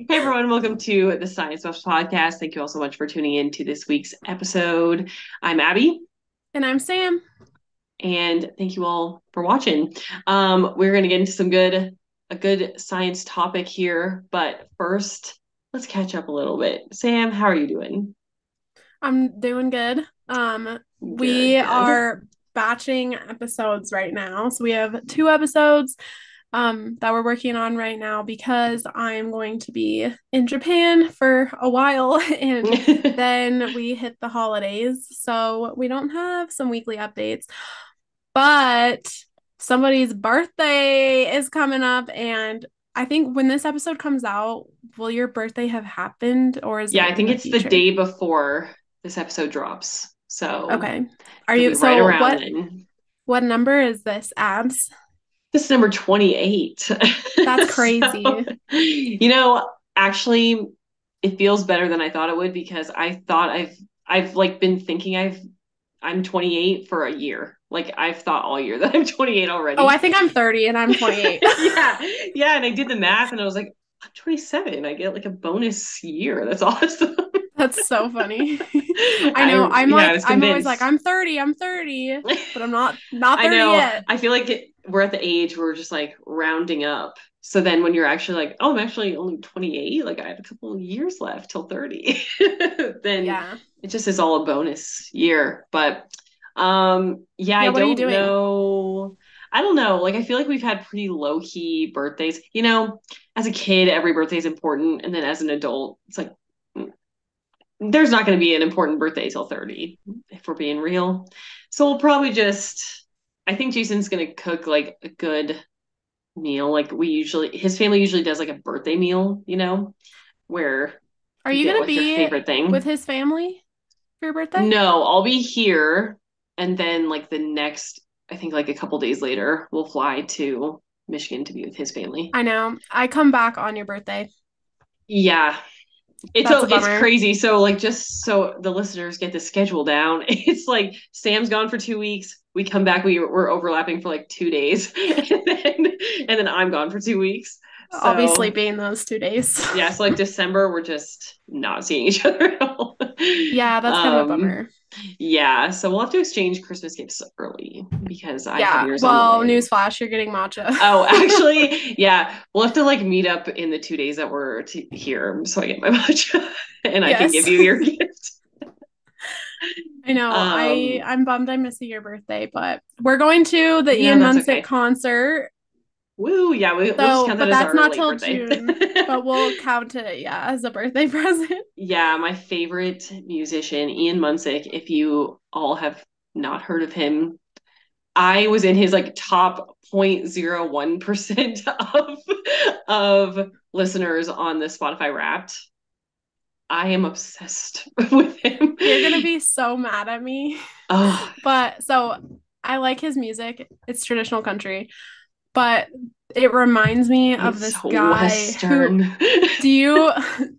Hey everyone, welcome to the Science Buffs podcast. Thank you all so much for tuning in to this week's episode. I'm Abby, And I'm Sam. and thank you all for watching. We're going to get into a good science topic here, but first, let's catch up a little bit. Sam, how are you doing? I'm doing good. We Good, good. are batching episodes right now. So we have two episodes that we're working on right now because I'm going to be in Japan for a while and then we hit the holidays. So we don't have some weekly updates, but somebody's birthday is coming up and I think when this episode comes out, will your birthday have happened or is Yeah, it I in think the it's the future? day before this episode drops, so Okay. Are it'll you be right so around what then. what number is this, Abs? This is number 28. That's So, crazy. actually, it feels better than I thought it would because I thought I've like been thinking I'm 28 for a year. Like I've thought all year that I'm 28 Oh, I already. think I'm 30 and I'm 28. Yeah. Yeah, and I did the math and I was like, I'm 27. I get like a bonus year. That's awesome. That's so funny. I know. I was I'm always like convinced. I'm 30, I'm 30, but I'm not I 30 know. yet. I feel like we're at the age where we're just like rounding up. So then when you're actually like, oh, I'm actually only 28, like I have a couple of years left till 30, then Yeah. it just is all a bonus year. But yeah, I Yeah, what are you don't doing? know. I don't know. Like I feel like we've had pretty low key birthdays. As a kid, every birthday is important, and then as an adult, it's like there's not going to be an important birthday till 30, if we're being real. So we'll probably just, I think Jason's going to cook like a good meal. Like his family usually does like a birthday meal, where Are you you get gonna like your be favorite with thing. his family for your birthday? No, I'll be here. And then like I think like a couple days later, we'll fly to Michigan to be with his family. I know. I come back on your birthday. Yeah, That's a it's bummer. crazy. So like just so the listeners get the schedule down, it's like Sam's gone for 2 weeks. We come back, we're overlapping for like 2 days, and then I'm gone for 2 weeks. I'll be So sleeping those 2 days. yeah, so like December we're just not seeing each other at all. Yeah, that's kind of a Um bummer. yeah, so we'll have to exchange Christmas gifts early because I have Yeah. yours on the Well, way. newsflash, you're getting matcha. Oh, actually, yeah, we'll have to like meet up in the 2 days that we're here so I get my matcha and I can give Yes. you your gift. I know. Um, I'm bummed I'm missing your birthday, but we're going to the yeah, Ian that's Munsick okay. concert. Woo, yeah, we'll just So, count that but as that's our not late till birthday. June. But we'll count it, yeah, as a birthday present. Yeah, my favorite musician, Ian Munsick, if you all have not heard of him, I was in his like top 0.01% of listeners on the Spotify Wrapped. I am obsessed with him. You're gonna be so mad at me. Oh, But so I like his music. It's traditional country, but it reminds me of it's this so guy who Western. do you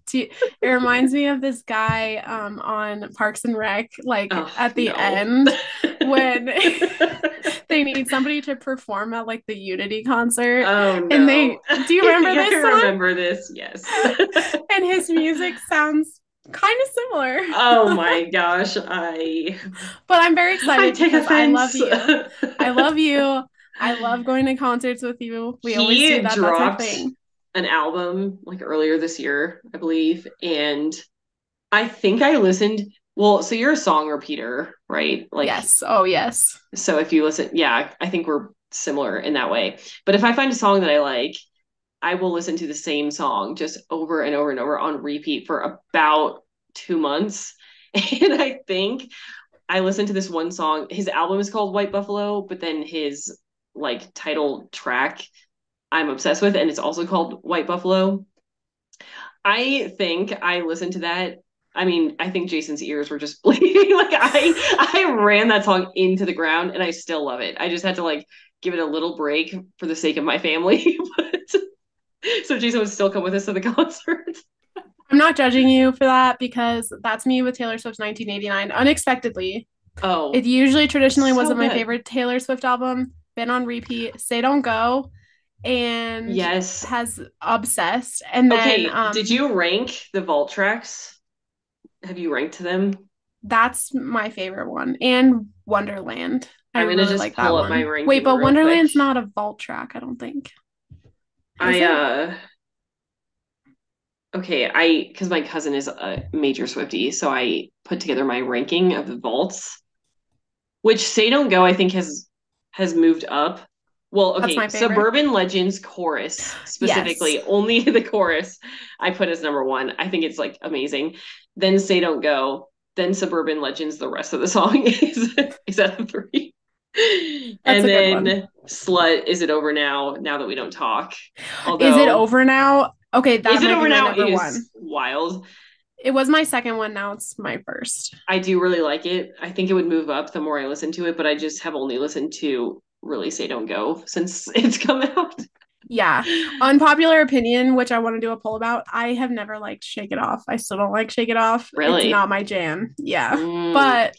do you, it reminds me of this guy on Parks and Rec, like Oh at the no. end when they need somebody to perform at like the Unity concert Oh and no. they do you I remember think I this song? remember this. Yes. And his music sounds kind of similar. Oh my gosh. I But I'm very I excited take because I love offense. you. I love you. I love going to concerts with you. We always do He that. That's our dropped thing. an album like earlier this year, I believe, and I think I listened. Well, so you're a song repeater, right? Like, Yes. Oh, yes. so if you listen, yeah, I think we're similar in that way. But if I find a song that I like, I will listen to the same song just over and over and over on repeat for about 2 months. And I think I listened to this one song. His album is called White Buffalo, but then his like title track I'm obsessed with, and it's also called White Buffalo. I think I listened to that. I mean, I think Jason's ears were just bleeding. Like I ran that song into the ground and I still love it. I just had to like give it a little break for the sake of my family. But so Jason would still come with us to the concert. I'm not judging you for that because that's me with Taylor Swift's 1989 unexpectedly. It Oh, usually traditionally so wasn't my good. favorite Taylor Swift album. Been on repeat. Say Don't Go. and Yes. has Obsessed. And then Okay, did you rank the vault tracks? Have you ranked them? that's my favorite one. And Wonderland. I I'm gonna really just like pull that up my one. Wait, ranking but real quick. Wonderland's not a vault track, I don't think. Is I it? okay, I because my cousin is a major Swiftie, so I put together my ranking of the vaults, which Say Don't Go, I think has moved up. Well, That's okay, my favorite. Suburban Legends chorus Yes. specifically, only the chorus I put as number one. I think it's like amazing. Then Say Don't Go, then Suburban Legends, the rest of the song is at a three. That's And a good one. then Slut, Is It Over Now? Now That We Don't Talk. Is it Although, over now? Okay, Is that It might be Over my Now number is one. wild. It was my second one. Now it's my first. I do really like it. I think it would move up the more I listen to it, but I just have only listened to really Say Don't Go since it's come out. Yeah. Unpopular opinion, which I want to do a poll about. I have never liked Shake It Off. I still don't like Shake It Off. It's Really? not my jam. Yeah. Mm. But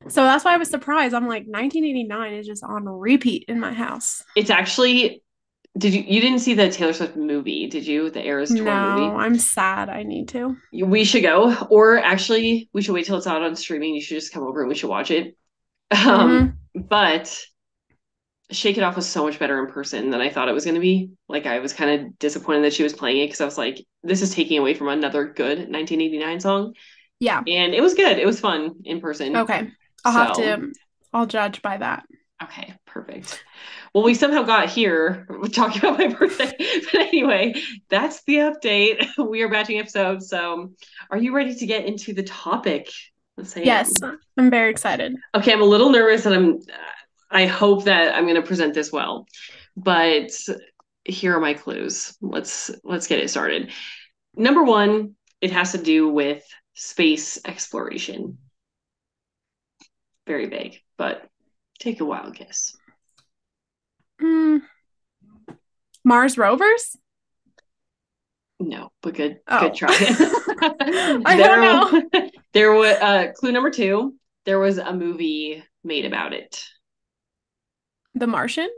so that's why I was surprised. I'm like, 1989 is just on repeat in my house. It's actually, you didn't see the Taylor Swift movie, did you? The Eras Tour No, movie? I'm sad. I need to. We should go, or actually, we should wait till it's out on streaming. You should just come over and we should watch it. Mm-hmm. But Shake It Off was so much better in person than I thought it was going to be. Like, I was kind of disappointed that she was playing it because I was like, this is taking away from another good 1989 song. Yeah. And it was good. It was fun in person. Okay. I'll have So, to, I'll judge by that. okay, perfect. Well, we somehow got here talking about my birthday. But anyway, that's the update. We are batching episodes. So, are you ready to get into the topic? Let's say, Yes, I'm very excited. okay, I'm a little nervous and I hope that I'm going to present this well. But here are my clues. Let's get it started. Number one, it has to do with space exploration. Very vague, but take a wild guess. Mm, Mars rovers? No, but good Oh, try. I don't know. There was clue number two. There was a movie made about it. The Martian?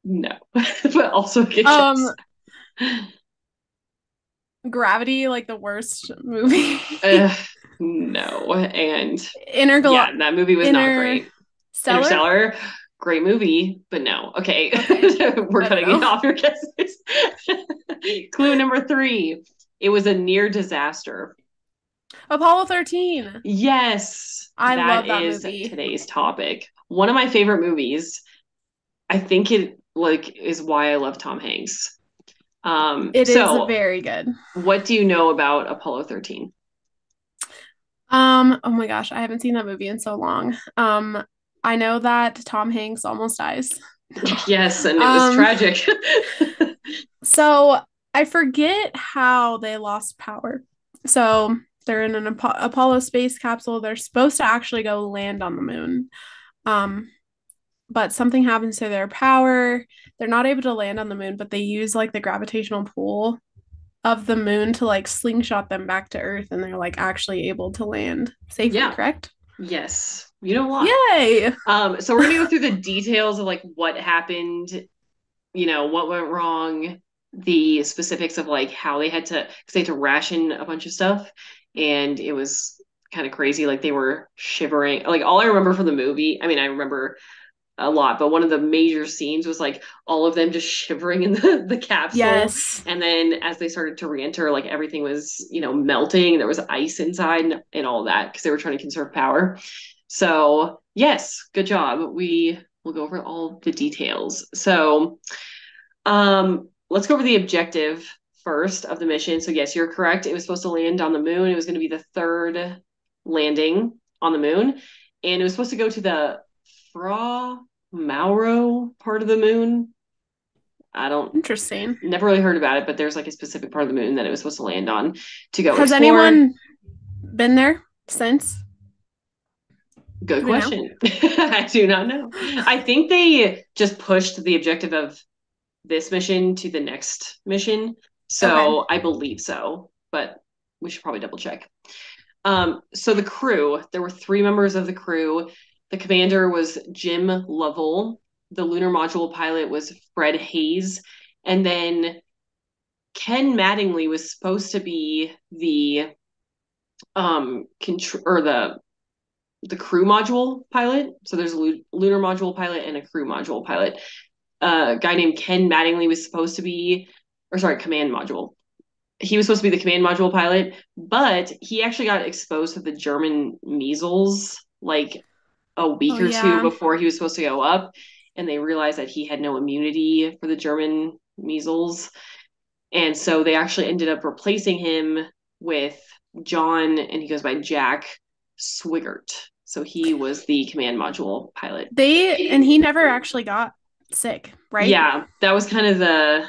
No, but also good Um, guess. Gravity, like the worst movie. Uh, no, and Intergal yeah, that movie was not great. Interstellar? Interstellar, great movie, but no. Okay, Okay. we're I don't cutting it know. off your guesses. Clue number three. It was a near disaster. Apollo 13. Yes, I that love that is movie. today's topic. One of my favorite movies. I think it like is why I love Tom Hanks. It is So very good. what do you know about Apollo 13? Oh my gosh, I haven't seen that movie in so long. I know that Tom Hanks almost dies. Yes, and it was Um, tragic. so I forget how they lost power. So they're in an Apollo space capsule. They're supposed to actually go land on the moon. Um, but something happens to their power. They're not able to land on the moon, but they use like the gravitational pull of the moon to like slingshot them back to Earth, and they're like actually able to land safely, Yeah. correct? Yes. You know a lot. Yay! So we're gonna go through the details of like what happened, what went wrong, the specifics of like how they had to, because they had to ration a bunch of stuff, and it was kind of crazy. Like they were shivering. Like all I remember from the movie, I mean, I remember a lot, but one of the major scenes was like all of them just shivering in the capsule. Yes. And then as they started to re-enter, like everything was, melting. There was ice inside and all that because they were trying to conserve power. So yes, good job. We will go over all the details. So let's go over the objective first of the mission. So yes, you're correct. It was supposed to land on the moon. It was going to be the third landing on the moon. And it was supposed to go to the Fra Mauro part of the moon. I don't Interesting. never really heard about it, but there's like a specific part of the moon that it was supposed to land on to go Has explore. anyone been there since? Good Do we know? question. I do not know. I think they just pushed the objective of this mission to the next mission. Okay. So I believe so, but we should probably double check. So the crew, there were three members of the crew. The commander was Jim Lovell. the lunar module pilot was Fred Hayes. And then Ken Mattingly was supposed to be the or the crew module pilot. So there's a lunar module pilot and a crew module pilot. A guy named Ken Mattingly was supposed to be, or sorry, command module. He was supposed to be the command module pilot, but he actually got exposed to the German measles like a week or two yeah. before he was supposed to go up. And they realized that he had no immunity for the German measles. And so they actually ended up replacing him with John, and he goes by Jack Swigert. So he was the command module pilot. And he never actually got sick, right? Yeah, that was kind of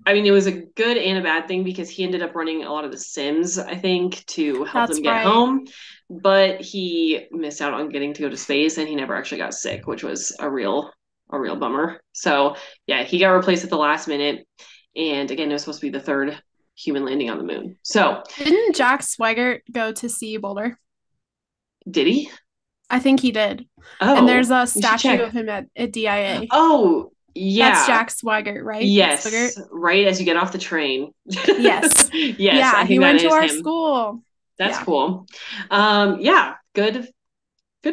I mean, it was a good and a bad thing because he ended up running a lot of the sims, I think, to help That's them get right. home. But he missed out on getting to go to space, and he never actually got sick, which was a real bummer. So yeah, he got replaced at the last minute. And again, it was supposed to be the third human landing on the moon. So Didn't Jack Swigert go to see Boulder? did he? I think he did. And there's Oh, a we should statue check. of him at DIA. Oh, That's yeah. Jack Swigert, right? Swigert? Yes, right as you get off the train. Yes. Yes, Yeah, I he think that went to is our him. school. That's Yeah. cool. Yeah, good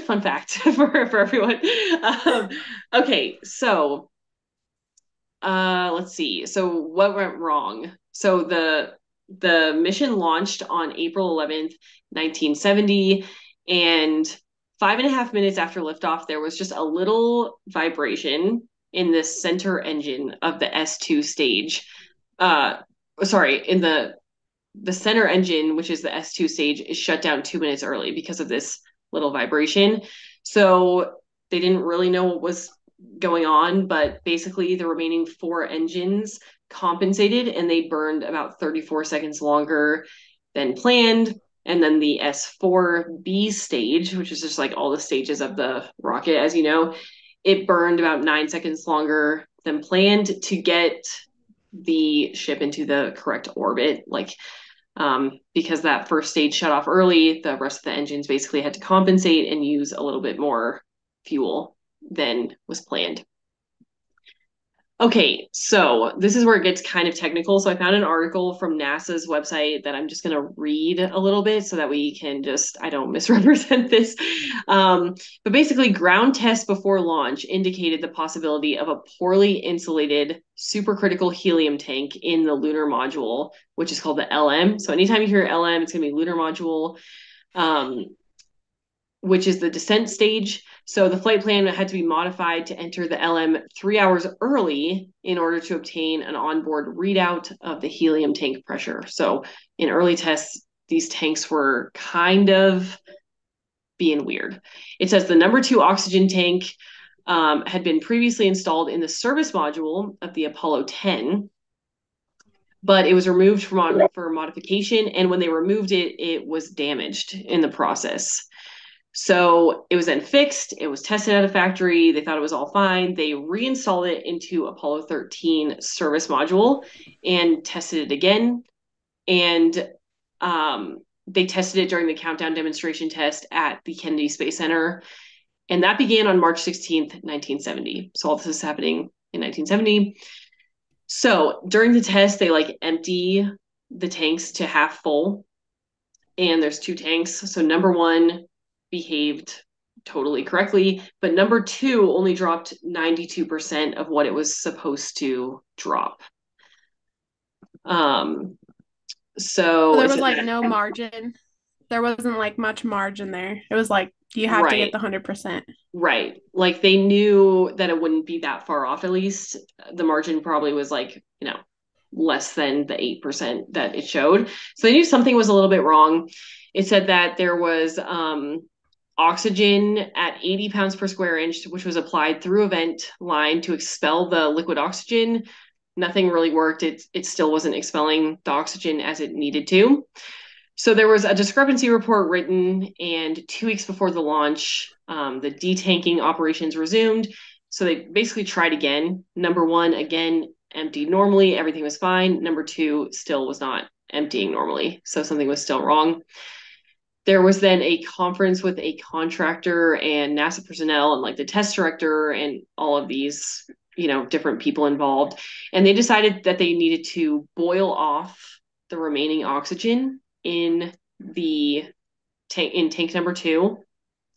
fun fact for everyone. Um, okay, so let's see. So what went wrong? So the mission launched on April 11th, 1970, and 5.5 minutes after liftoff, there was just a little vibration in the center engine of the S2 stage. Uh, sorry, in the center engine, which is the S2 stage, is shut down 2 minutes early because of this little vibration. So they didn't really know what was going on, but basically the remaining four engines compensated and they burned about 34 seconds longer than planned. And then the S4B stage, which is just like all the stages of the rocket, as you know, it burned about 9 seconds longer than planned to get the ship into the correct orbit. Like because that first stage shut off early, the rest of the engines basically had to compensate and use a little bit more fuel than was planned. Okay, so this is where it gets kind of technical. So I found an article from NASA's website that I'm just going to read a little bit so that we can I don't misrepresent this. But basically, ground tests before launch indicated the possibility of a poorly insulated supercritical helium tank in the lunar module, which is called the LM. So anytime you hear LM, it's going to be lunar module. Which is the descent stage. So the flight plan had to be modified to enter the LM 3 hours early in order to obtain an onboard readout of the helium tank pressure. So in early tests, these tanks were kind of being weird. It says the number 2 oxygen tank had been previously installed in the service module of the Apollo 10, but it was removed for modification. And when they removed it, it was damaged in the process. So it was then fixed. It was tested at a factory. They thought it was all fine. They reinstalled it into Apollo 13 service module and tested it again. And they tested it during the countdown demonstration test at the Kennedy Space Center. And that began on March 16th, 1970. So all this is happening in 1970. So during the test, they empty the tanks to half full. And there's 2 tanks. So number 1 behaved totally correctly, but number 2 only dropped 92% of what it was supposed to drop. So there was no margin. There wasn't much margin there. It was you have to get the 100%. Right. Like they knew that it wouldn't be that far off, at least. The margin probably was less than the 8% that it showed. So they knew something was a little bit wrong. It said that there was oxygen at 80 pounds per square inch, which was applied through a vent line to expel the liquid oxygen. Nothing really worked. It still wasn't expelling the oxygen as it needed to. So there was a discrepancy report written, and 2 weeks before the launch, the detanking operations resumed. So they basically tried again. Number 1, again, emptied normally. Everything was fine. Number 2 still was not emptying normally. So something was still wrong. there was then a conference with a contractor and NASA personnel and like the test director and all of these, different people involved. And they decided that they needed to boil off the remaining oxygen in the tank, in tank number 2,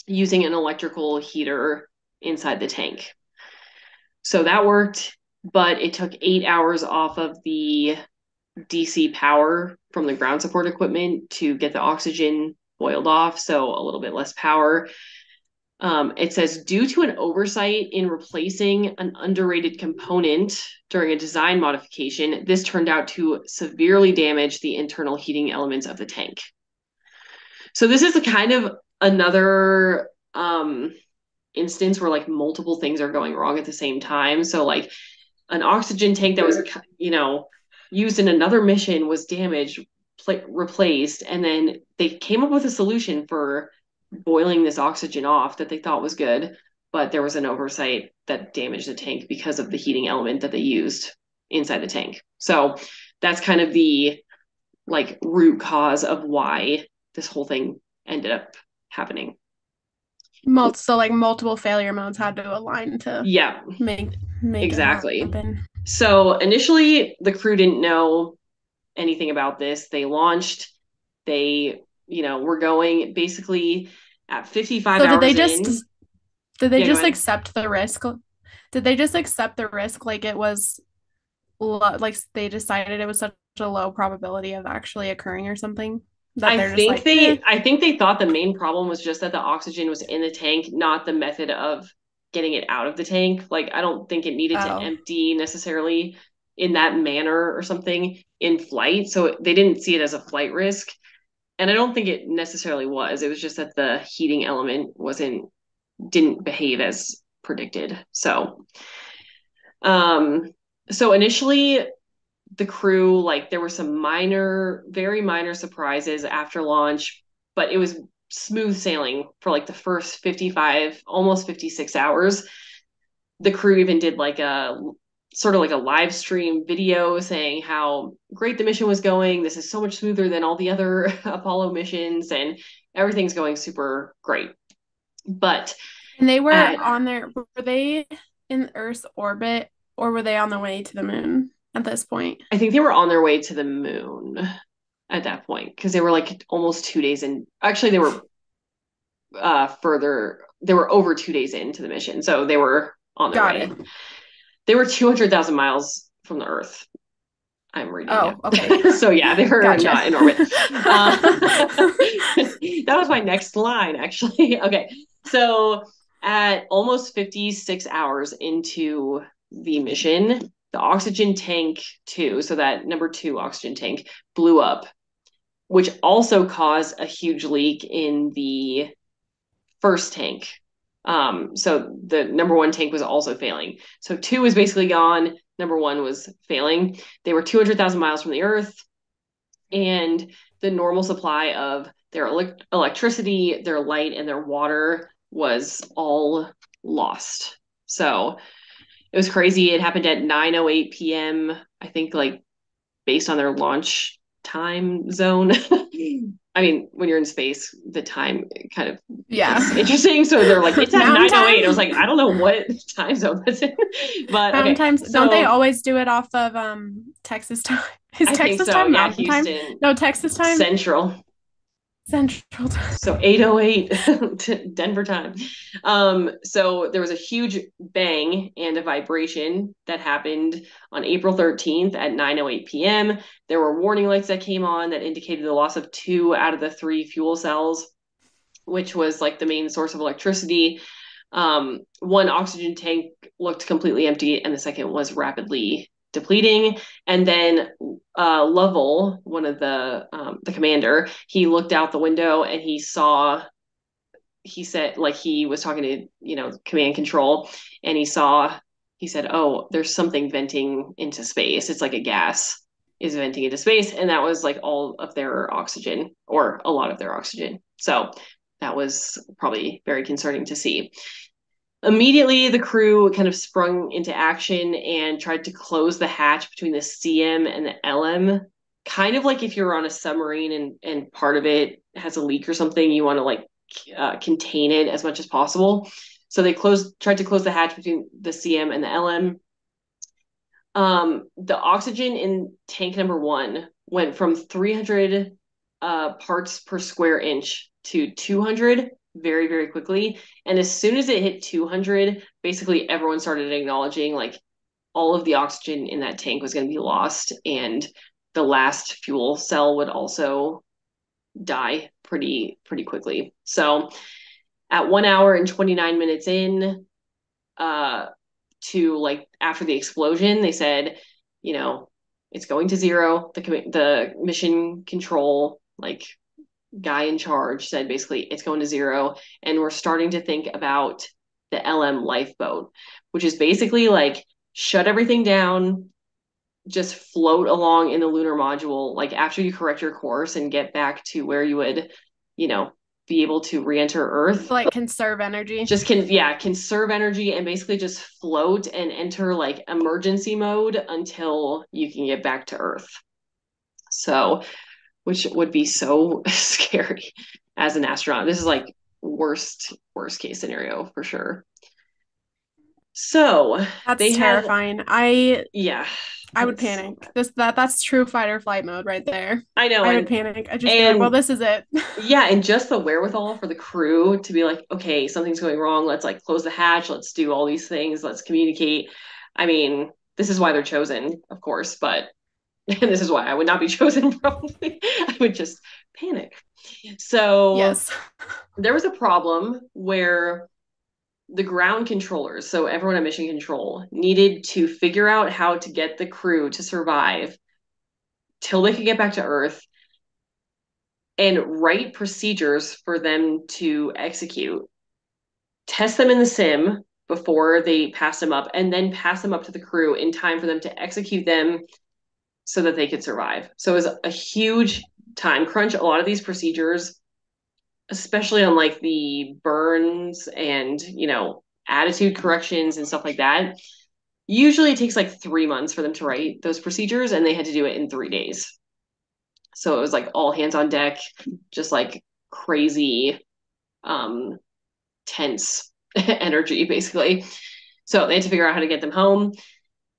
using an electrical heater inside the tank. So that worked, but it took 8 hours off of the DC power from the ground support equipment to get the oxygen boiled off, so a little bit less power. It says, due to an oversight in replacing an underrated component during a design modification, this turned out to severely damage the internal heating elements of the tank. So this is a kind of another instance where like multiple things are going wrong at the same time. So like an oxygen tank that was, used in another mission was damaged, replaced, and then they came up with a solution for boiling this oxygen off that they thought was good, but there was an oversight that damaged the tank because of the heating element that they used inside the tank. So that's kind of the like root cause of why this whole thing ended up happening. So like multiple failure modes had to align to Yeah, make exactly. it happen. So initially the crew didn't know anything about this. They launched, they, were going basically at 55 So hours did they just ahead. accept the risk? Did they just accept the risk like it was like they decided it was such a low probability of actually occurring or something? That they're just like, I think they thought the main problem was just that the oxygen was in the tank, not the method of getting it out of the tank. Like I don't think it needed to empty necessarily in that manner or something in flight. So they didn't see it as a flight risk. And I don't think it necessarily was. It was just that the heating element didn't behave as predicted. So initially the crew, like there were some very minor surprises after launch, but it was smooth sailing for like the first 55, almost 56 hours. The crew even did like a sort of like a live stream video saying how great the mission was going. This is so much smoother than all the other Apollo missions, and everything's going super great. But and they were were they in Earth's orbit or were they on the way to the moon at this point? I think they were on their way to the moon at that point because they were like almost 2 days in. Actually, they were further. They were over 2 days into the mission, so they were on their way. They were 200,000 miles from the Earth. I'm reading it. Okay. So yeah, they were not in orbit. That was my next line, actually. Okay, so at almost 56 hours into the mission, the oxygen tank 2, so that number 2 oxygen tank, blew up, which also caused a huge leak in the first tank. So the number 1 tank was also failing. So 2 was basically gone. Number 1 was failing. They were 200,000 miles from the Earth, and the normal supply of their electricity, their light, and their water was all lost. So it was crazy. It happened at 9:08 p.m. I think, like based on their launch time zone. I mean, when you're in space, the time kind of is interesting. So they're like, it's at 9:08. I was like, I don't know what time zone that's in. But okay. So, don't they always do it off of Texas time? Is Texas time Mountain time? No, Texas time. Central time. So 8:08 Denver time. So there was a huge bang and a vibration that happened on April 13th at 9:08 p.m. There were warning lights that came on that indicated the loss of 2 out of the 3 fuel cells, which was like the main source of electricity. One oxygen tank looked completely empty, and the second was rapidly depleting. And then Lovell, one of the commander, he looked out the window and he said, like, he was talking to command control, and he said, oh, there's something venting into space. It's like a gas is venting into space, and that was like all of their oxygen, or a lot of their oxygen. So that was probably very concerning to see. Immediately, the crew kind of sprung into action and tried to close the hatch between the CM and the LM kind of like if you're on a submarine and part of it has a leak or something, you want to like contain it as much as possible. So they tried to close the hatch between the CM and the LM. The oxygen in tank number one went from 300 parts per square inch to 200 very, very quickly. And as soon as it hit 200, basically everyone started acknowledging like all of the oxygen in that tank was going to be lost, and the last fuel cell would also die pretty quickly. So at 1 hour and 29 minutes in, to like after the explosion, they said, you know, it's going to zero. The mission control like guy in charge said basically it's going to zero, and we're starting to think about the LM lifeboat, which is basically like shut everything down, just float along in the lunar module, like after you correct your course and get back to where you would, you know, be able to re-enter Earth. Like conserve energy. Just conserve energy and basically just float and enter like emergency mode until you can get back to Earth. So, which would be so scary as an astronaut. This is like worst case scenario for sure. So That's they have, terrifying. yeah, I would panic. That's true fight or flight mode right there. I know, I would panic. I'd just be like, well, and this is it. yeah, and just the wherewithal for the crew to be like, okay, something's going wrong. Let's like close the hatch. Let's do all these things. Let's communicate. I mean, this is why they're chosen, of course, but and this is why I would not be chosen probably. I would just panic. So Yes. there was a problem where the ground controllers, so everyone at mission control, needed to figure out how to get the crew to survive till they could get back to Earth and write procedures for them to execute, test them in the sim before they pass them up, and then pass them up to the crew in time for them to execute them so that they could survive. So it was a huge time crunch. A lot of these procedures, especially on like the burns and, you know, attitude corrections and stuff like that, usually it takes like 3 months for them to write those procedures, and they had to do it in 3 days. So it was like all hands on deck, just like crazy, um, tense energy, basically. So they had to figure out how to get them home.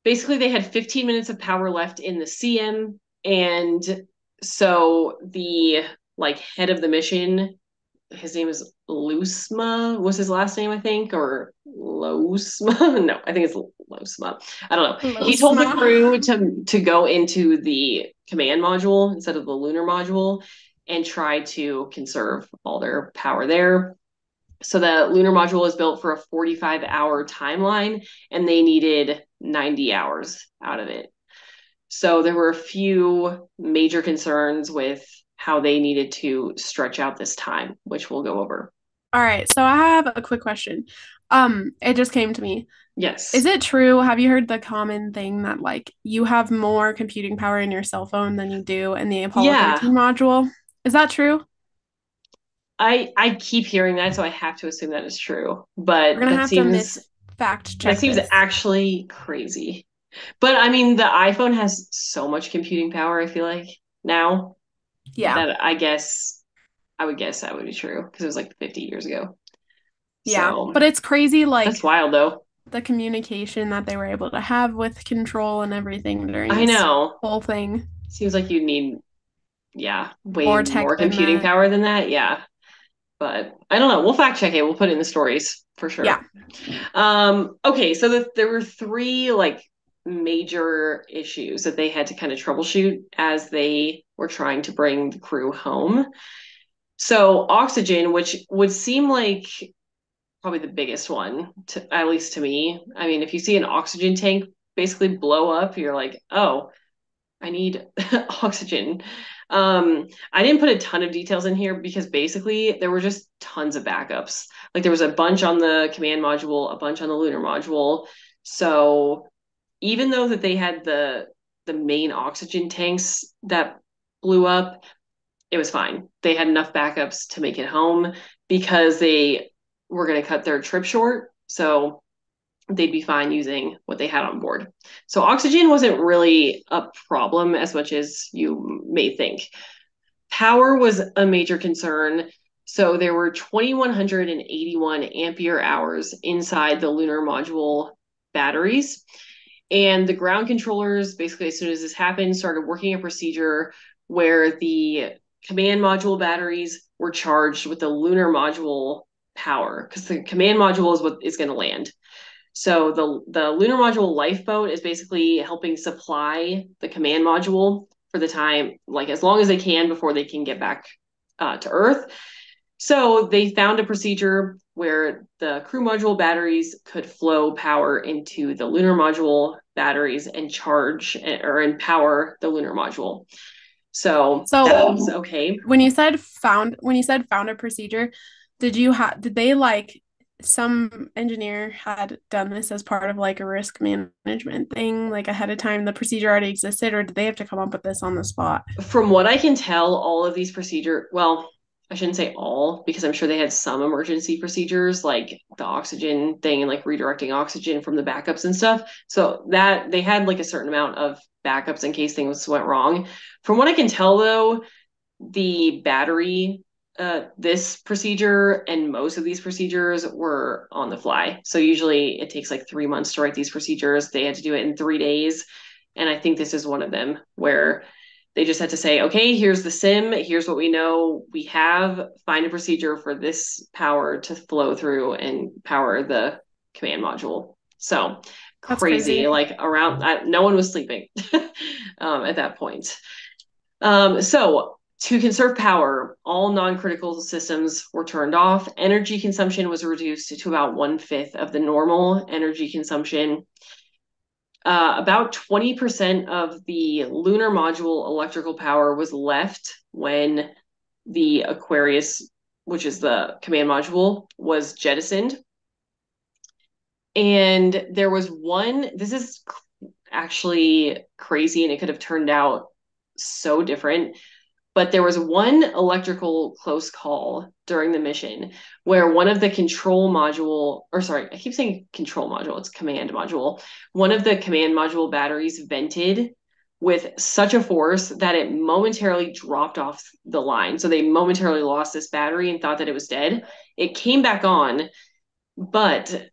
Basically, they had 15 minutes of power left in the CM. And so the like head of the mission, his name is Lusma, was his last name, I think, or Losma. No, I think it's Losma. I don't know. He told the Losma. crew to go into the command module instead of the lunar module and try to conserve all their power there. So the lunar module was built for a 45-hour timeline, and they needed 90 hours out of it. So there were a few major concerns with how they needed to stretch out this time, which we'll go over. All right. So I have a quick question. It just came to me. Yes. Is it true? Have you heard the common thing that like you have more computing power in your cell phone than you do in the Apollo Yeah. 13 module? Is that true? I keep hearing that, so I have to assume that is true. But We're gonna have to miss fact that check seems this. actually crazy. But I mean, the iPhone has so much computing power, I feel like now Yeah. that I would guess that would be true because it was like 50 years ago. Yeah. So But it's crazy that's like wild though. the communication that they were able to have with control and everything during I this know. whole thing. Seems like you need, yeah, way More tech more than computing that. power than that. Yeah. But I don't know. We'll fact check it. We'll put it in the stories for Yeah. sure. Okay, so there were three like major issues that they had to kind of troubleshoot as they were trying to bring the crew home. So oxygen, which would seem like probably the biggest one, to, at least to me. I mean, if you see an oxygen tank basically blow up, you're like, oh, I need oxygen. I didn't put a ton of details in here because basically there were just tons of backups. Like there was a bunch on the command module, a bunch on the lunar module. So even though that they had the main oxygen tanks that blew up, it was fine. They had enough backups to make it home because they were going to cut their trip short. So they'd be fine using what they had on board. So oxygen wasn't really a problem as much as you may think. Power was a major concern. So there were 2,181 ampere hours inside the lunar module batteries. And the ground controllers, basically, as soon as this happened, started working a procedure where the command module batteries were charged with the lunar module power, because the command module is what is going to land. So the lunar module lifeboat is basically helping supply the command module for the time, like as long as they can before they can get back to Earth. So they found a procedure where the crew module batteries could flow power into the lunar module batteries and charge or empower the lunar module. So that was okay. When you said found a procedure, did they like some engineer had done this as part of like a risk management thing, like ahead of time, the procedure already existed, or did they have to come up with this on the spot? From what I can tell, all of these well, I shouldn't say all, because I'm sure they had some emergency procedures like the oxygen thing and like redirecting oxygen from the backups and stuff. So that they had like a certain amount of backups in case things went wrong. From what I can tell though, the battery, this procedure and most of these procedures were on the fly. So usually it takes like 3 months to write these procedures. They had to do it in 3 days. And I think this is one of them where they just had to say, okay, here's the sim, here's what we know we have, find a procedure for this power to flow through and power the command module. So crazy. Like around, no one was sleeping at that point. So to conserve power, all non-critical systems were turned off. Energy consumption was reduced to about 1/5 of the normal energy consumption. About 20% of the lunar module electrical power was left when the Aquarius, which is the command module, was jettisoned. And there was this is actually crazy, and it could have turned out so different. But there was one electrical close call during the mission where one of the control module, or sorry, I keep saying control module, it's command module. One of the command module batteries vented with such a force that it momentarily dropped off the line. So they momentarily lost this battery and thought that it was dead. It came back on, but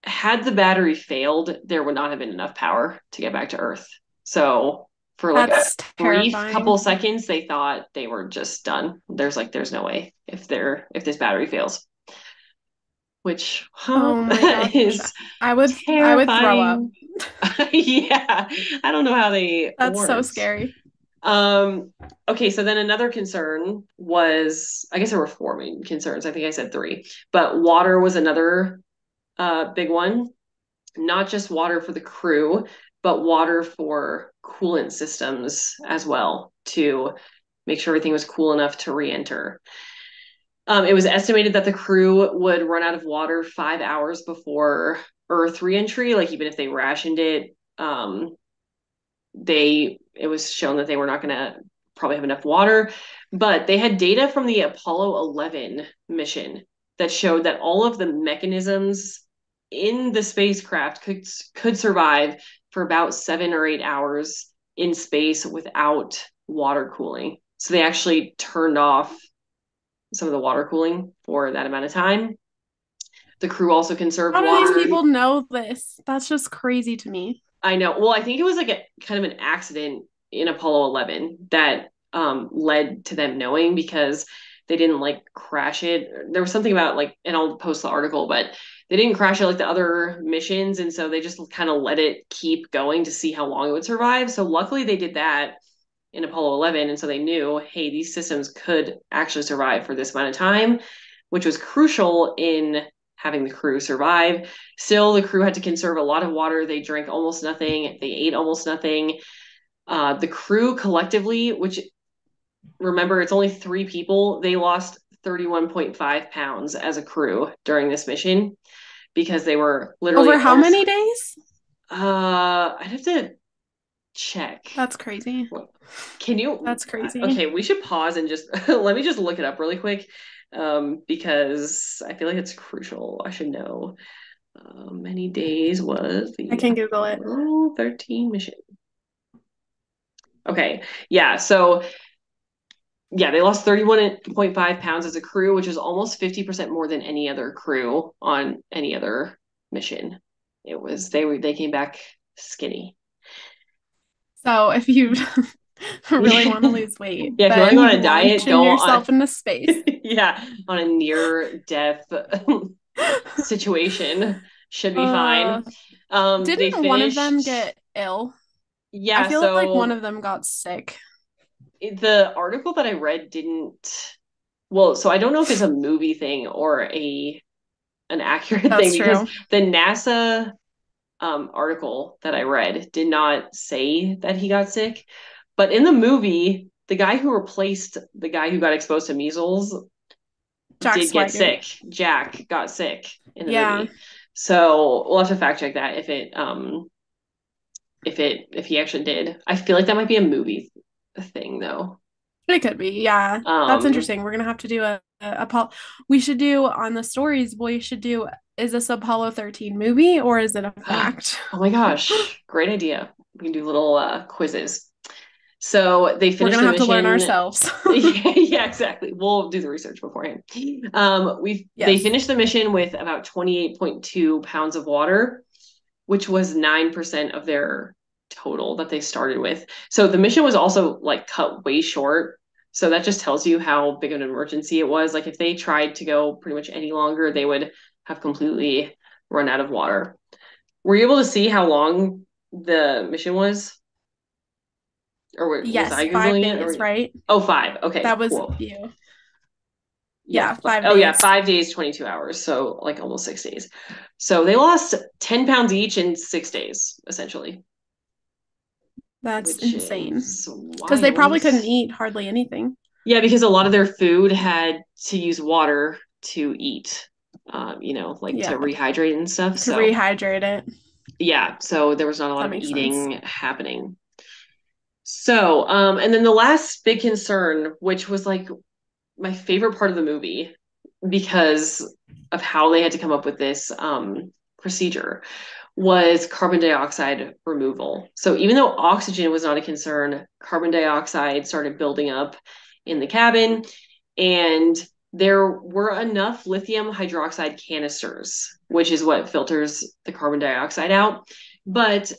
had the battery failed, there would not have been enough power to get back to Earth. So for like a brief couple seconds, they thought they were just done. There's no way if this battery fails. Which is I would throw up. Yeah, I don't know how they. That's so scary. Okay, so then another concern was, I guess there were 4 main concerns. I think I said 3, but water was another big one. Not just water for the crew, but water for coolant systems as well to make sure everything was cool enough to re-enter. It was estimated that the crew would run out of water 5 hours before Earth re-entry. Like even if they rationed it, it was shown that they were not going to probably have enough water. But they had data from the Apollo 11 mission that showed that all of the mechanisms in the spacecraft could survive for about 7 or 8 hours in space without water cooling. So they actually turned off some of the water cooling for that amount of time. The crew also conserved water. How do these people know this? That's just crazy to me. I know. Well, I think it was like a kind of an accident in Apollo 11 that led to them knowing, because they didn't like crash it. There was something about like, and I'll post the article, but they didn't crash it like the other missions. And so they just kind of let it keep going to see how long it would survive. So luckily they did that in Apollo 11. And so they knew, hey, these systems could actually survive for this amount of time, which was crucial in having the crew survive. Still, the crew had to conserve a lot of water. They drank almost nothing. They ate almost nothing. The crew collectively, which remember, it's only 3 people, they lost 31.5 pounds as a crew during this mission because they were literally over how many days? I'd have to check. That's crazy. Can you? That's crazy. Okay, we should pause and just let me just look it up really quick, because I feel like it's crucial. I should know. many days was the I can Google it. Apollo 13 mission? Okay, yeah, so yeah, they lost 31.5 pounds as a crew, which is almost 50% more than any other crew on any other mission. It was they came back skinny. So if you really want to lose weight, Yeah, if you want to go on then a diet, launching go on. yourself into space. Yeah, on a near death situation should be fine. They Didn't one of them finished. get ill? I Yeah, feel like one so of them got sick. the article that I read didn't. Well, so I don't know if it's a movie thing or a an accurate thing That's because true. the NASA article that I read did not say that he got sick, but in the movie, the guy who replaced the guy who got exposed to measles Jack did get Swigert. sick. Jack got sick in the Yeah, movie. So we'll have to fact check that if he actually did. I feel like that might be a movie thing though. it could be. Yeah, that's Um interesting. We're gonna have to do a Apollo. We should do on the stories. We should do. Is this Apollo 13 movie or is it a fact? oh my gosh, great idea. We can do little quizzes. So they We're finished gonna the have to learn mission. ourselves. Yeah, exactly. We'll do the research beforehand. They Yes. finished the mission with about 28.2 pounds of water, which was 9% of their total that they started with. So the mission was also like cut way short. So that just tells you how big of an emergency it was. Like if they tried to go pretty much any longer, they would have completely run out of water. Were you able to see how long the mission was? Or was Yes, I five Googling it? days, Or right? oh, five. Okay, That was cool. you. Yeah. Yeah, 5 days. Oh, yeah. 5 days, 22 hours. So like almost 6 days. So they lost 10 pounds each in 6 days, essentially, That's which insane. is Because they wild. probably couldn't eat hardly anything Yeah, because a lot of their food had to use water to eat, like to yeah, rehydrate and stuff. to So rehydrate it. yeah, so there was not a lot That of makes sense. eating happening. So, and then the last big concern, which was like my favorite part of the movie because of how they had to come up with this procedure, was carbon dioxide removal. So even though oxygen was not a concern, carbon dioxide started building up in the cabin, and there were enough lithium hydroxide canisters, which is what filters the carbon dioxide out. But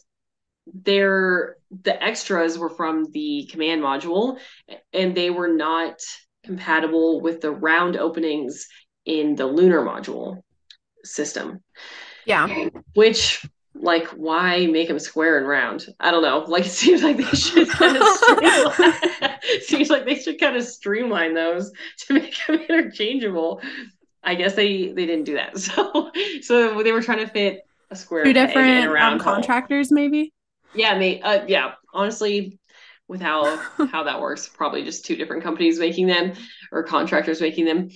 the extras were from the command module, and they were not compatible with the round openings in the lunar module system. Yeah. Which, like, why make them square and round? I don't know. Like, it seems like they should kind of streamline. Seems like they should kind of streamline those to make them interchangeable. I guess they didn't do that. So they were trying to fit a square Two peg in a different round hole. contractors, maybe. Yeah. Honestly, with how that works, probably just two different companies making them or contractors making them.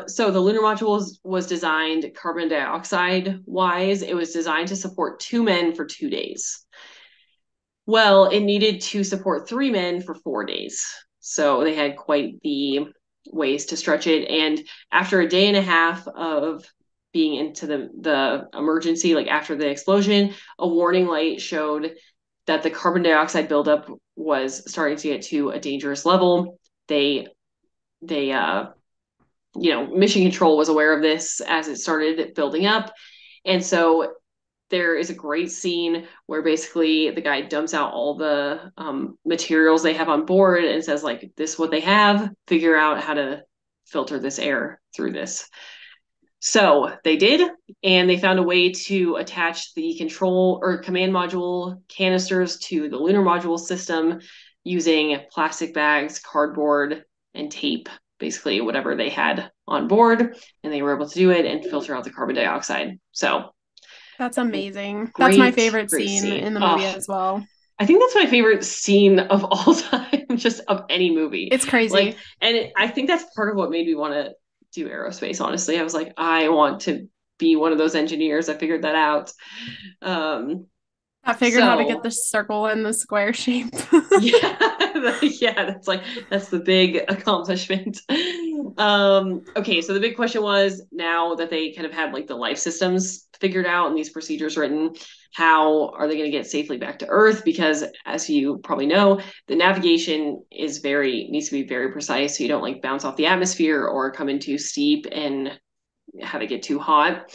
So the lunar module was designed carbon dioxide wise. It was designed to support 2 men for 2 days. Well, it needed to support 3 men for 4 days. So they had quite the ways to stretch it. And after a day and a half of being into the emergency, like after the explosion, a warning light showed that the carbon dioxide buildup was starting to get to a dangerous level. They mission control was aware of this as it started building up. And so there is a great scene where basically the guy dumps out all the materials they have on board and says, like, this is what they have, figure out how to filter this air through this. So they did, and they found a way to attach the control or command module canisters to the lunar module system using plastic bags, cardboard, and tape, basically whatever they had on board. And they were able to do it and filter out the carbon dioxide. So That's amazing. That's my great, favorite great scene scene. in the movie Oh, as well. I think that's my favorite scene of all time, just of any movie. It's crazy. Like, I think that's part of what made me want to do aerospace. Honestly, I was like, I want to be one of those engineers. I figured that out. Um, I figured how to get so the circle and the square shape. yeah, yeah, that's the big accomplishment. Okay, so the big question was, now that they kind of had like the life systems figured out and these procedures written, how are they going to get safely back to Earth? Because as you probably know, the navigation needs to be very precise, so you don't like bounce off the atmosphere or come in too steep and have it get too hot.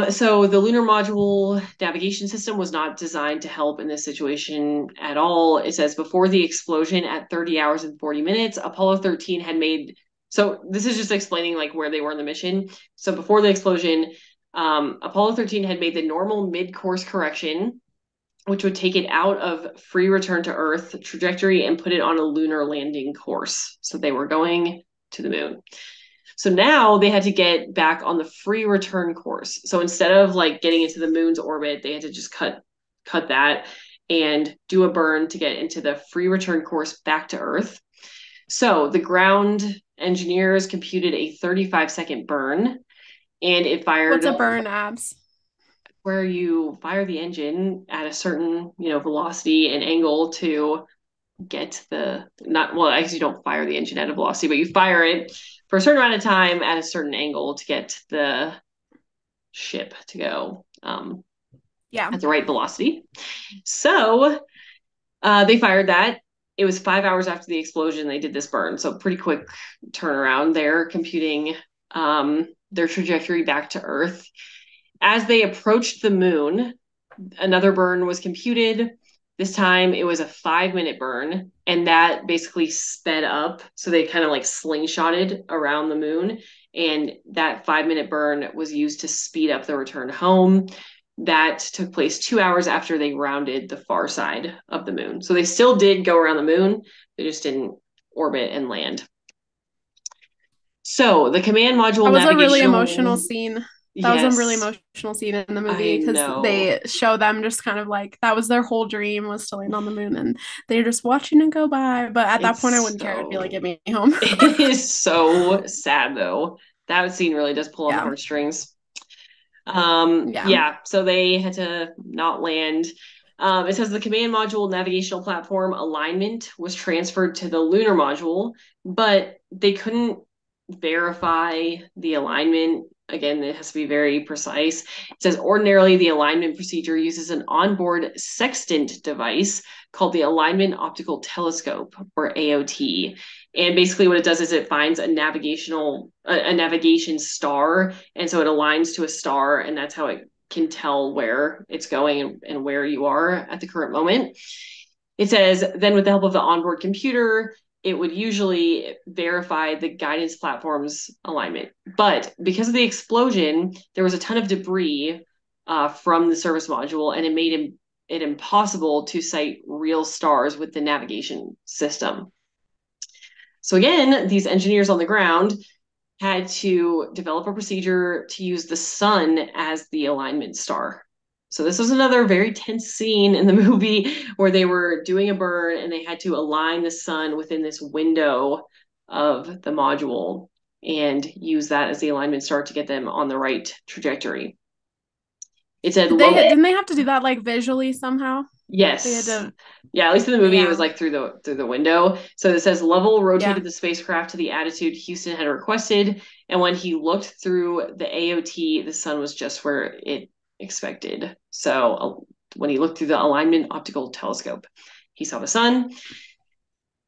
So the lunar module navigation system was not designed to help in this situation at all. It says before the explosion at 30 hours and 40 minutes, Apollo 13 had made. So this is just explaining like where they were in the mission. So before the explosion, Apollo 13 had made the normal mid-course correction, which would take it out of free return to Earth trajectory and put it on a lunar landing course. So they were going to the moon. So now they had to get back on the free return course. So instead of like getting into the moon's orbit, they had to just cut that and do a burn to get into the free return course back to Earth. So the ground engineers computed a 35-second burn, and it fired. What's a burn, Abs? Where you fire the engine at a certain, velocity and angle to get the not well, actually you don't fire the engine at a velocity, but you fire it for a certain amount of time at a certain angle to get the ship to go at the right velocity. So they fired that. It was 5 hours after the explosion they did this burn, so pretty quick turnaround. They're computing their trajectory back to Earth. As they approached the moon, another burn was computed. This time it was a 5-minute burn, and that basically sped up. So they kind of like slingshotted around the moon, and that 5-minute burn was used to speed up the return home. That took place 2 hours after they rounded the far side of the moon. So they still did go around the moon, they just didn't orbit and land. So the command module that was navigational... a really emotional scene. That yes. was a really emotional scene in the movie because they show them just kind of like that was their whole dream, was to land on the moon, and they're just watching it go by. But at that point, I wouldn't care. I'd be like, get me home. It is so sad though. That scene really does pull on the heartstrings. So they had to not land. It says the command module navigational platform alignment was transferred to the lunar module, but they couldn't verify the alignment. Again, it has to be very precise. It says ordinarily the alignment procedure uses an onboard sextant device called the Alignment Optical Telescope, or AOT. And basically what it does is it finds a navigation star, and so it aligns to a star, and that's how it can tell where it's going and where you are at the current moment. It says then with the help of the onboard computer, it would usually verify the guidance platform's alignment. But because of the explosion, there was a ton of debris from the service module, and it made it impossible to sight real stars with the navigation system. So again, these engineers on the ground had to develop a procedure to use the sun as the alignment star. So this was another very tense scene in the movie where they were doing a burn and they had to align the sun within this window of the module and use that as the alignment star to get them on the right trajectory. It said didn't they have to do that like visually somehow? Yes. Yeah, at least in the movie, it was like through the window. So it says Lovell rotated the spacecraft to the attitude Houston had requested, and when he looked through the AOT, the sun was just where it expected. So when he looked through the Alignment Optical Telescope, he saw the sun.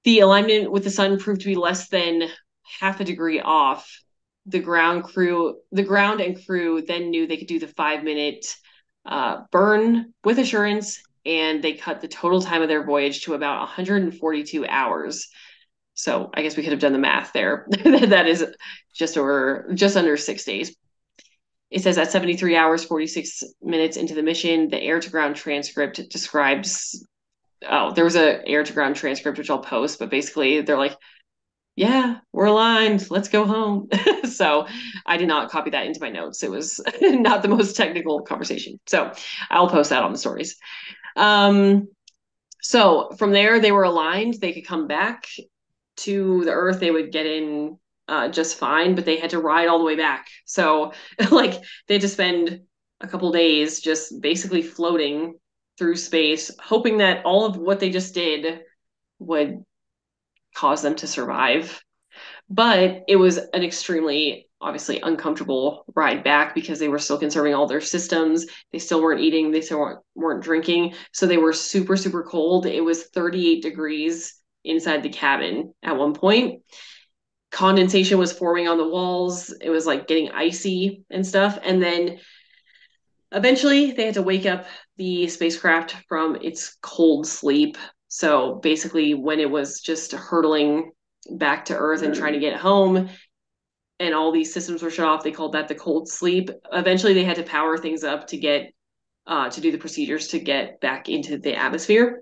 The alignment with the sun proved to be less than half a degree off. The ground and crew then knew they could do the 5-minute burn with assurance, and they cut the total time of their voyage to about 142 hours. So I guess we could have done the math there. That is just under 6 days. It says at 73 hours, 46 minutes into the mission, the air-to-ground transcript describes... Oh, there was an air-to-ground transcript, which I'll post, but basically they're like, yeah, we're aligned. Let's go home. So I did not copy that into my notes. It was not the most technical conversation. So I'll post that on the stories. So from there, they were aligned. They could come back to the Earth. They would get in just fine, but they had to ride all the way back. So like they had to spend a couple days just basically floating through space, hoping that all of what they just did would cause them to survive. But it was an extremely, obviously, uncomfortable ride back because they were still conserving all their systems. They still weren't eating, they still weren't drinking. So they were super, super cold. It was 38 degrees inside the cabin at one point. Condensation was forming on the walls. It was like getting icy and stuff. And then eventually they had to wake up the spacecraft from its cold sleep. So basically, when it was just hurtling back to Earth and trying to get home, and all these systems were shut off, they called that the cold sleep. Eventually, they had to power things up to get to do the procedures to get back into the atmosphere.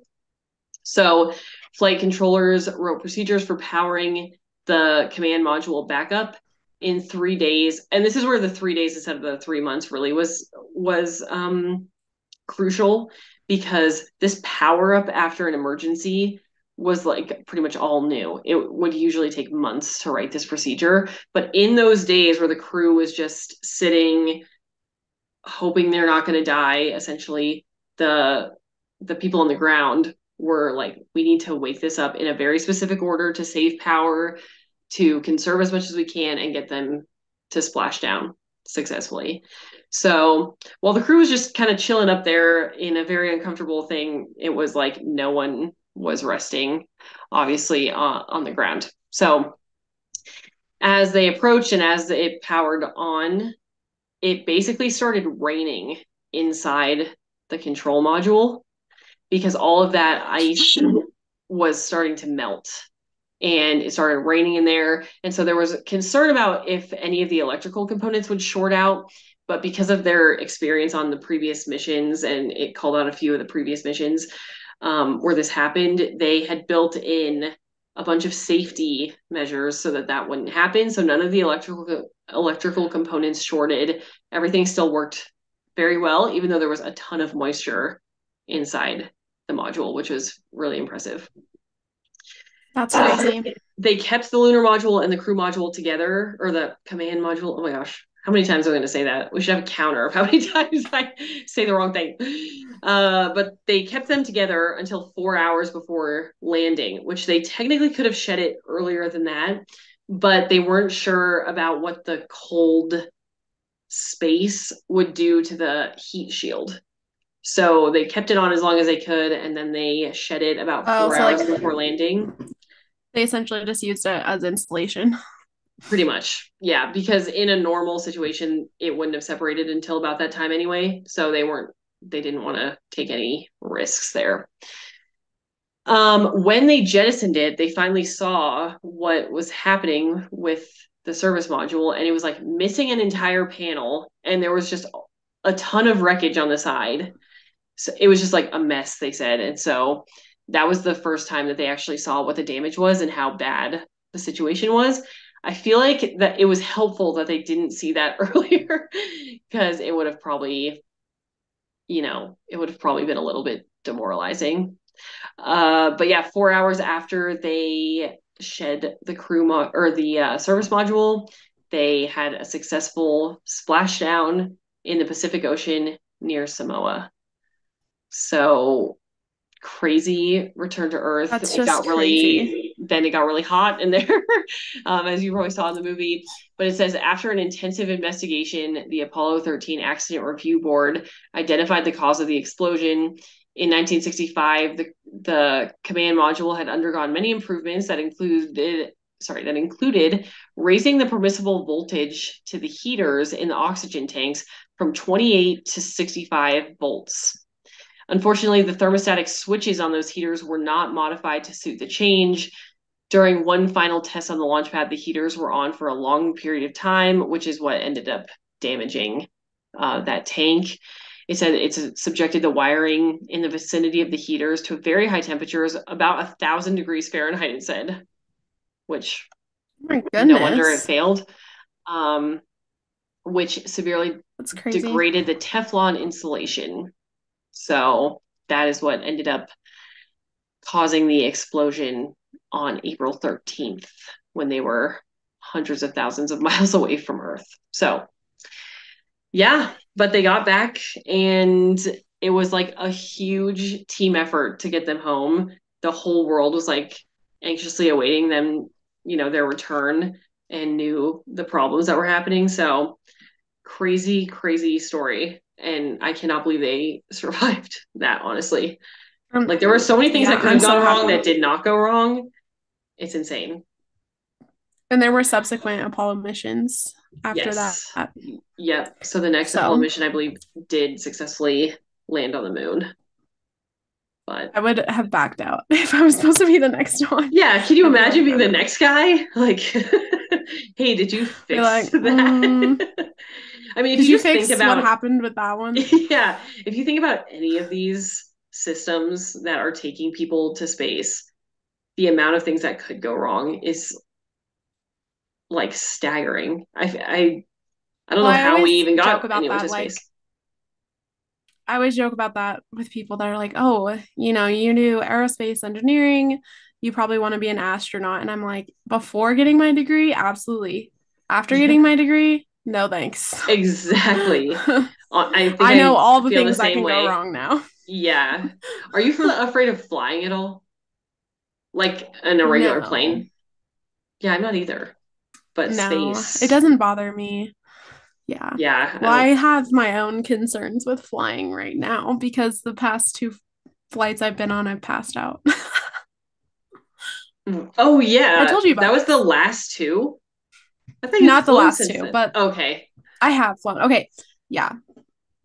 So, flight controllers wrote procedures for powering the command module back up in 3 days, and this is where the 3 days instead of the 3 months really was crucial, because this power up after an emergency was like pretty much all new. It would usually take months to write this procedure, but in those days where the crew was just sitting hoping they're not going to die, essentially the people on the ground were like, we need to wake this up in a very specific order to save power, to conserve as much as we can, and get them to splash down successfully. So while the crew was just kind of chilling up there in a very uncomfortable thing, it was like no one was resting, obviously, on the ground. So as they approached and as it powered on, it basically started raining inside the control module because all of that ice was starting to melt and it started raining in there. And so there was concern about if any of the electrical components would short out. But because of their experience on the previous missions, and it called out a few of the previous missions where this happened, they had built in a bunch of safety measures so that that wouldn't happen. So none of the electrical components shorted. Everything still worked very well, even though there was a ton of moisture inside the module, which was really impressive. That's crazy. They kept the lunar module and the crew module together, or the command module. Oh my gosh, how many times am I going to say that? We should have a counter of how many times I say the wrong thing. But they kept them together until 4 hours before landing, which they technically could have shed it earlier than that, but they weren't sure about what the cold space would do to the heat shield. So they kept it on as long as they could, and then they shed it about Oh, 4 hours before landing. They essentially just used it as insulation. Pretty much. Yeah, because in a normal situation, it wouldn't have separated until about that time anyway. So they didn't want to take any risks there. When they jettisoned it, they finally saw what was happening with the service module, and it was like missing an entire panel, and there was just a ton of wreckage on the side. So it was just like a mess, they said. And so that was the first time that they actually saw what the damage was and how bad the situation was. I feel like that it was helpful that they didn't see that earlier, because it would have probably, it would have probably been a little bit demoralizing. But yeah, 4 hours after they shed the or the service module, they had a successful splashdown in the Pacific Ocean near Samoa. So crazy return to Earth. That's it got crazy. Then it got really hot in there, as you probably saw in the movie. But it says after an intensive investigation, the Apollo 13 Accident Review Board identified the cause of the explosion. In 1965, the command module had undergone many improvements that included raising the permissible voltage to the heaters in the oxygen tanks from 28 to 65 volts. Unfortunately, the thermostatic switches on those heaters were not modified to suit the change. During one final test on the launch pad, the heaters were on for a long period of time, which is what ended up damaging that tank. It said it's subjected the wiring in the vicinity of the heaters to very high temperatures, about 1,000 degrees Fahrenheit, it said, which My goodness. no wonder it failed, which severely degraded the Teflon insulation. So that is what ended up causing the explosion on April 13th, when they were hundreds of thousands of miles away from Earth. So yeah, but they got back, and it was like a huge team effort to get them home. The whole world was like anxiously awaiting them their return and knew the problems that were happening. So crazy, crazy story. And I cannot believe they survived that, honestly. Like there were so many things that could have gone wrong that did not go wrong. It's insane. And there were subsequent Apollo missions after that. Yep. So the next Apollo mission, I believe, did successfully land on the moon. But I would have backed out if I was supposed to be the next one. Yeah, can you imagine being the next guy? Like, hey, did you fix that? I mean, if you just think about what happened with that one. Yeah, if you think about any of these systems that are taking people to space, the amount of things that could go wrong is like staggering. I don't know how we even got anyone to space. I always joke about that with people that are like, oh, you do aerospace engineering, you probably want to be an astronaut. And I'm like, before getting my degree, absolutely. After getting my degree, no thanks. Exactly. I know all the things that can go wrong now. Yeah. Are you afraid of flying at all? Like in a regular plane? Yeah, I'm not either. But space. It doesn't bother me. Yeah. Yeah. Well, I have my own concerns with flying right now because the past 2 flights I've been on, I've passed out. Oh yeah. I told you about that was the last 2? I think not the last 2, but okay. I have flown. Okay. Yeah.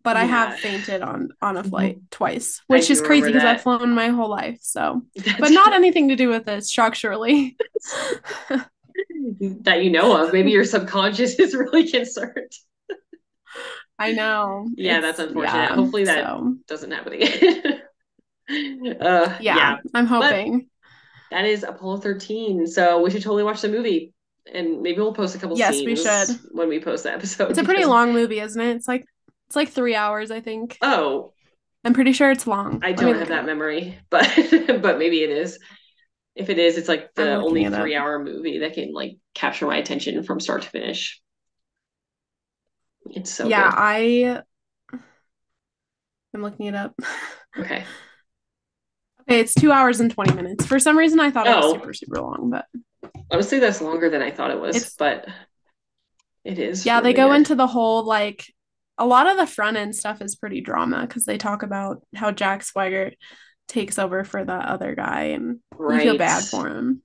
But I have fainted on a flight twice, which is crazy because I've flown my whole life. So, but not anything to do with it structurally. That you know of. Maybe your subconscious is really concerned. I know. Yeah, that's unfortunate. Yeah, hopefully that doesn't happen again. Yeah, I'm hoping. But that is Apollo 13. So we should totally watch the movie. And maybe we'll post a couple scenes we should. When we post the episode. It's a pretty long movie, isn't it? It's like 3 hours, I think. Oh. I'm pretty sure it's long. I don't have that memory, but maybe it is. If it is, it's like the only 3-hour movie that can like capture my attention from start to finish. It's so good. I'm looking it up. Okay. Okay, it's 2 hours and 20 minutes. For some reason, I thought it was super, super long, but honestly, that's longer than I thought it was. But it is. Yeah, really they go into the whole like a lot of the front end stuff is pretty drama because they talk about how Jack Swigert takes over for the other guy, and you feel bad for him.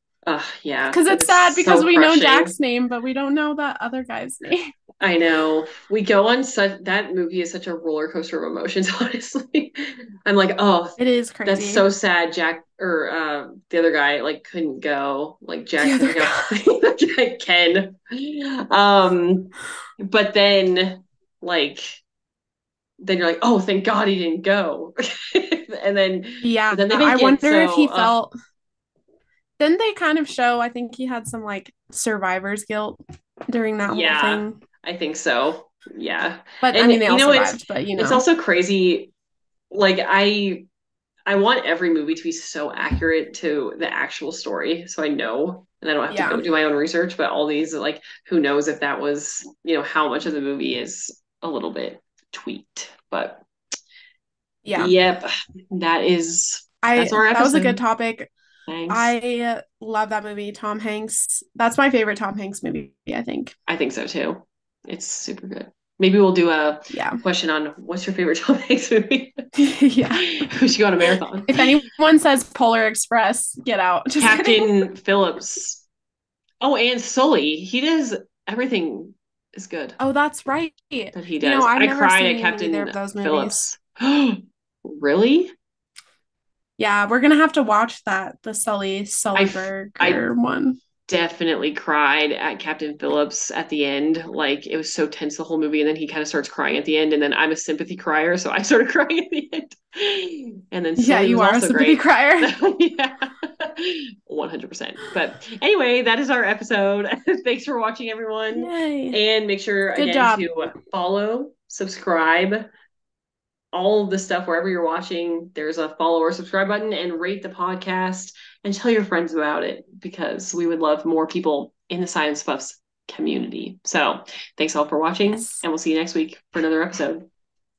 Yeah. Because it's sad because we know Jack's name, but we don't know that other guy's name. I know. We go on that movie is such a roller coaster of emotions, honestly. I'm like, oh, it is crazy. That's so sad. Jack or the other guy like couldn't go. Like Jack couldn't go. Ken. But then you're like, oh, thank God he didn't go. And then I wonder if he felt. Didn't they kind of show? I think he had some like survivor's guilt during that whole thing. I think so. Yeah. But I mean, they all survived. But it's also crazy. Like I want every movie to be so accurate to the actual story, so I know, and I don't have to go do my own research. But all these, like, who knows if that was, how much of the movie is a little bit tweaked. But yep, that's our episode. That was a good topic. Thanks. I love that movie. Tom Hanks. That's my favorite Tom Hanks movie, I think. I think so too. It's super good. Maybe we'll do a question on what's your favorite Tom Hanks movie? Yeah. We should go on a marathon. If anyone says Polar Express, get out. Just Captain Phillips. Oh, and Sully. He does everything is good. Oh, that's right. That he does. I cried at Captain Phillips. Really? Yeah, we're gonna have to watch that, the Sullyberg one. Definitely cried at Captain Phillips at the end. Like, it was so tense the whole movie, and then he kind of starts crying at the end, and then I'm a sympathy crier, so I started crying at the end. And then Sully you are a sympathy crier. Yeah, 100%. But anyway, that is our episode. Thanks for watching, everyone. Yay. And make sure to follow, subscribe, all of the stuff wherever you're watching. There's a follow or subscribe button, and rate the podcast and tell your friends about it, because we would love more people in the Science Buffs community. So thanks all for watching, and we'll see you next week for another episode.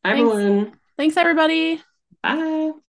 Bye, everyone. Thanks, everybody. Bye.